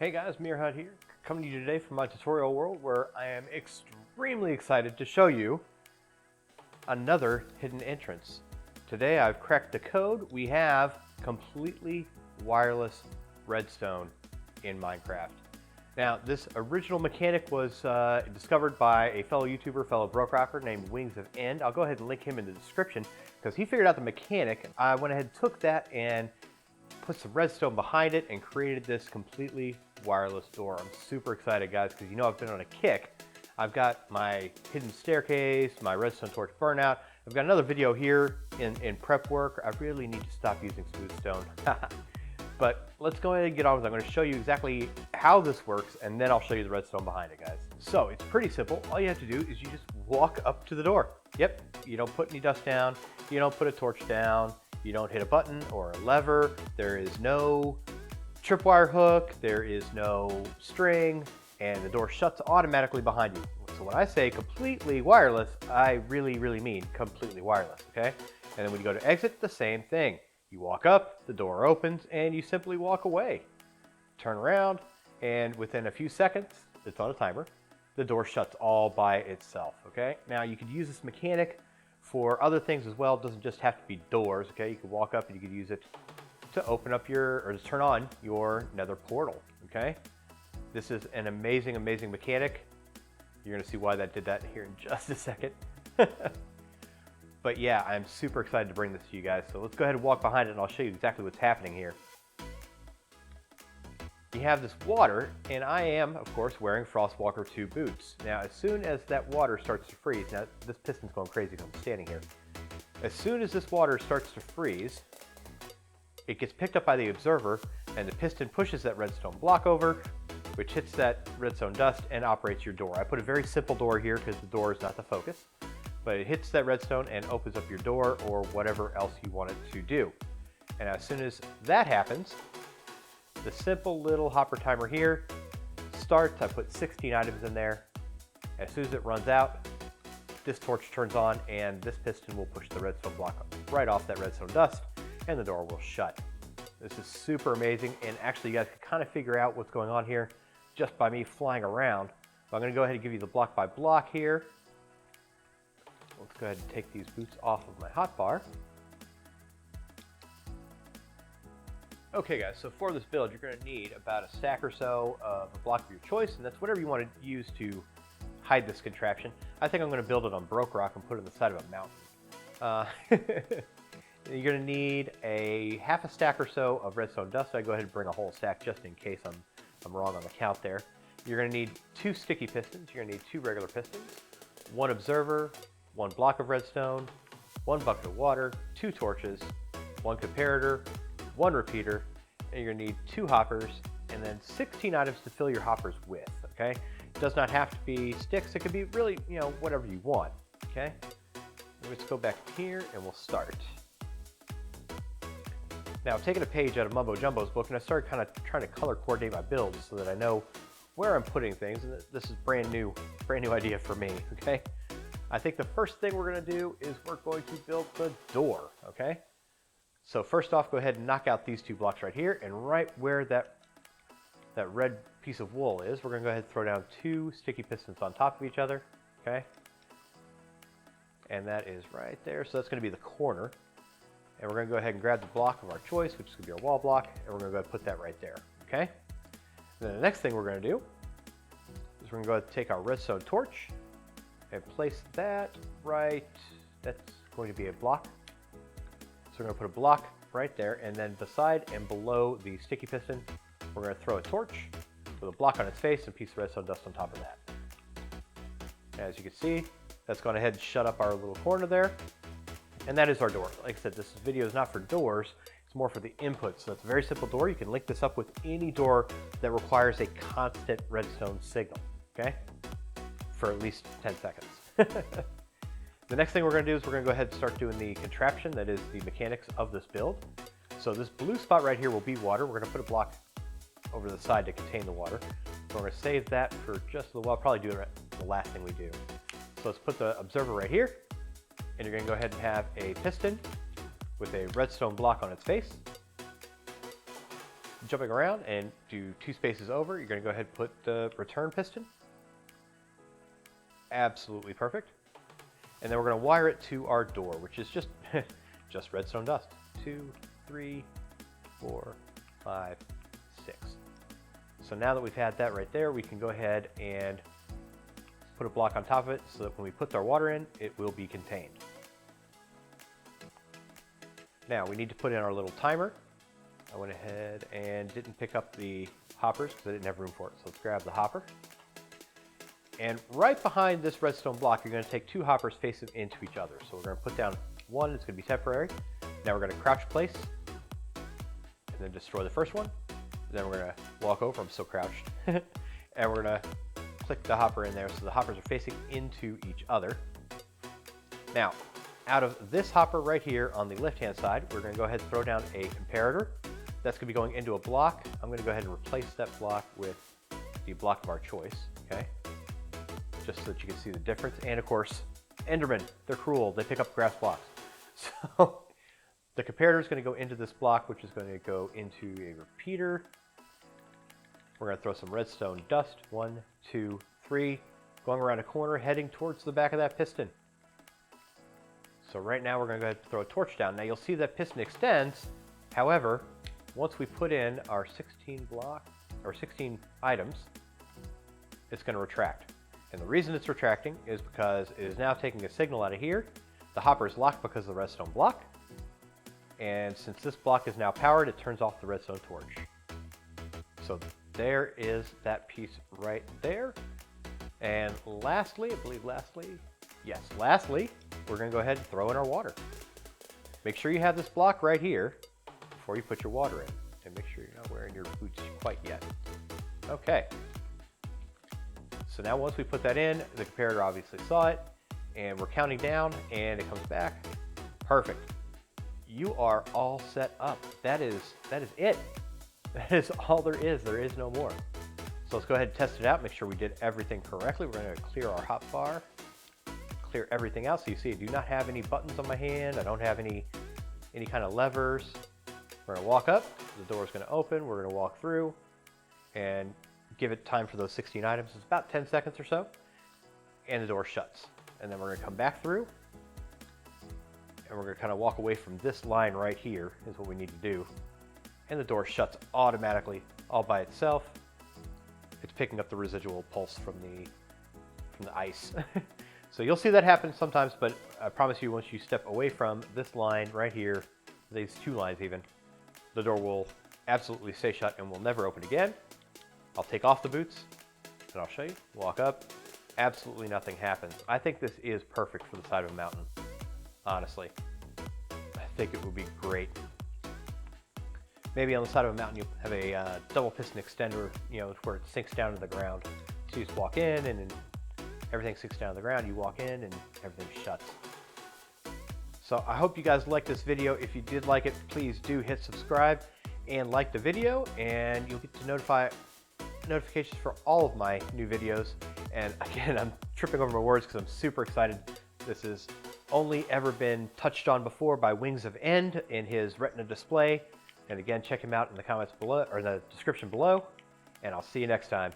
Hey guys, MeerHut here, coming to you today from my tutorial world where I am extremely excited to show you another hidden entrance. Today I've cracked the code. We have completely wireless redstone in Minecraft. Now this original mechanic was discovered by a fellow YouTuber, fellow BrokeRocker named WingsofEnd. I'll go ahead and link him in the description because he figured out the mechanic. I went ahead and took that and put some redstone behind it and created this completely wireless door. I'm super excited, guys, because you know I've been on a kick. I've got my hidden staircase, my redstone torch burnout. I've got another video here in prep work. I really need to stop using smooth stone. But let's go ahead and get on with it. I'm going to show you exactly how this works, and then I'll show you the redstone behind it, guys. So it's pretty simple. All you have to do is you just walk up to the door. Yep, you don't put any dust down. You don't put a torch down. You don't hit a button or a lever. There is no tripwire hook. There is no string, and the door shuts automatically behind you. So when I say completely wireless, I really mean completely wireless, okay? And then when you go to exit, the same thing. You walk up, the door opens, and you simply walk away. Turn around, and within a few seconds, it's on a timer, the door shuts all by itself, okay? Now you could use this mechanic for other things as well. It doesn't just have to be doors, okay? You could walk up and you could use it to open up or to turn on your nether portal, okay? This is an amazing mechanic. You're gonna see why that did that here in just a second. But yeah, I'm super excited to bring this to you guys. So let's go ahead and walk behind it and I'll show you exactly what's happening here. You have this water, and I am, of course, wearing Frostwalker 2 boots. Now, as soon as that water starts to freeze, now this piston's going crazy because I'm standing here. As soon as this water starts to freeze, it gets picked up by the observer, and the piston pushes that redstone block over, which hits that redstone dust and operates your door. I put a very simple door here because the door is not the focus, but it hits that redstone and opens up your door or whatever else you want it to do. And as soon as that happens, the simple little hopper timer here starts. I put 16 items in there. As soon as it runs out, this torch turns on and this piston will push the redstone block right off that redstone dust and the door will shut. This is super amazing, and actually you guys can kind of figure out what's going on here just by me flying around. So I'm going to go ahead and give you the block by block here. Let's go ahead and take these boots off of my hotbar. Okay guys, so for this build, you're going to need about a stack or so of a block of your choice, and that's whatever you want to use to hide this contraption. I think I'm going to build it on BrokeRock and put it on the side of a mountain. You're going to need a half a stack or so of redstone dust. I go ahead and bring a whole stack just in case I'm wrong on the count there. You're going to need 2 sticky pistons. You're going to need 2 regular pistons, 1 observer, 1 block of redstone, 1 bucket of water, 2 torches, 1 comparator, 1 repeater, and you're gonna need 2 hoppers, and then 16 items to fill your hoppers with, okay? It does not have to be sticks. It could be really, you know, whatever you want, okay? Let's go back here and we'll start. Now, taking a page out of Mumbo Jumbo's book, and I started kind of trying to color coordinate my builds so that I know where I'm putting things, and this is brand new idea for me, okay? I think the first thing we're gonna do is we're going to build the door, okay? So first off, go ahead and knock out these 2 blocks right here, and right where that red piece of wool is, we're going to go ahead and throw down 2 sticky pistons on top of each other, okay? And that is right there, so that's going to be the corner. And we're going to go ahead and grab the block of our choice, which is going to be our wall block, and we're going to go ahead and put that right there, okay? And then the next thing we're going to do is we're going to go ahead and take our redstone torch and place that right, that's going to be a block. So we're going to put a block right there, and then beside and below the sticky piston, we're going to throw a torch with a block on its face and a piece of redstone dust on top of that. As you can see, that's gone ahead and shut up our little corner there, and that is our door. Like I said, this video is not for doors, it's more for the input. So it's a very simple door. You can link this up with any door that requires a constant redstone signal, okay? For at least 10 seconds. The next thing we're going to do is we're going to go ahead and start doing the contraption that is the mechanics of this build. So this blue spot right here will be water. We're going to put a block over the side to contain the water. So we're going to save that for just a little while. Probably do it the last thing we do. So let's put the observer right here, and you're going to go ahead and have a piston with a redstone block on its face. jumping around and do 2 spaces over. You're going to go ahead and put the return piston. Absolutely perfect. And then we're going to wire it to our door, which is just just redstone dust. 2, 3, 4, 5, 6. So now that we've had that right there, we can go ahead and put a block on top of it so that when we put our water in, it will be contained. Now we need to put in our little timer. I went ahead and didn't pick up the hoppers because I didn't have room for it. So let's grab the hopper. And right behind this redstone block, you're going to take 2 hoppers facing into each other. So we're going to put down one, it's going to be temporary. Now we're going to crouch place and then destroy the first one. Then we're going to walk over, I'm still crouched, and we're going to click the hopper in there so the hoppers are facing into each other. Now, out of this hopper right here on the left-hand side, we're going to go ahead and throw down a comparator. That's going to be going into a block. I'm going to go ahead and replace that block with the block of our choice, okay? Just so that you can see the difference. And of course, Endermen, they're cruel. They pick up grass blocks. So the comparator is going to go into this block, which is going to go into a repeater. We're going to throw some redstone dust. 1, 2, 3. Going around a corner, heading towards the back of that piston. So right now we're going to go ahead and throw a torch down. Now you'll see that piston extends. However, once we put in our 16 items, it's going to retract. And the reason it's retracting is because it is now taking a signal out of here. The hopper is locked because of the redstone block. And since this block is now powered, it turns off the redstone torch. So there is that piece right there. And lastly, lastly, we're going to go ahead and throw in our water. Make sure you have this block right here before you put your water in. And make sure you're not wearing your boots quite yet. Okay. So now once we put that in, the comparator obviously saw it, and we're counting down, and it comes back. Perfect. You are all set up. That is it. That is all there is. There is no more. So let's go ahead and test it out, make sure we did everything correctly. We're going to clear our hotbar, clear everything else. So you see I do not have any buttons on my hand. I don't have any kind of levers. We're going to walk up, the door is going to open, we're going to walk through and give it time for those 16 items. It's about 10 seconds or so, and the door shuts. And then we're going to come back through, and we're going to kind of walk away from this line right here is what we need to do. And the door shuts automatically all by itself. It's picking up the residual pulse from the ice. So you'll see that happen sometimes, but I promise you once you step away from this line right here, these 2 lines even, the door will absolutely stay shut and will never open again. I'll take off the boots and I'll show you. Walk up, absolutely nothing happens. I think this is perfect for the side of a mountain, honestly. I think it would be great. Maybe on the side of a mountain you'll have a double piston extender, you know, where it sinks down to the ground. So you just walk in and then everything sinks down to the ground. You walk in and everything shuts. So I hope you guys liked this video. If you did like it, please do hit subscribe and like the video, and you'll get to notifications for all of my new videos. And again, I'm tripping over my words because I'm super excited. This has only ever been touched on before by WingsofEnd in his Retina display. And again, check him out in the comments below, or in the description below. And I'll see you next time.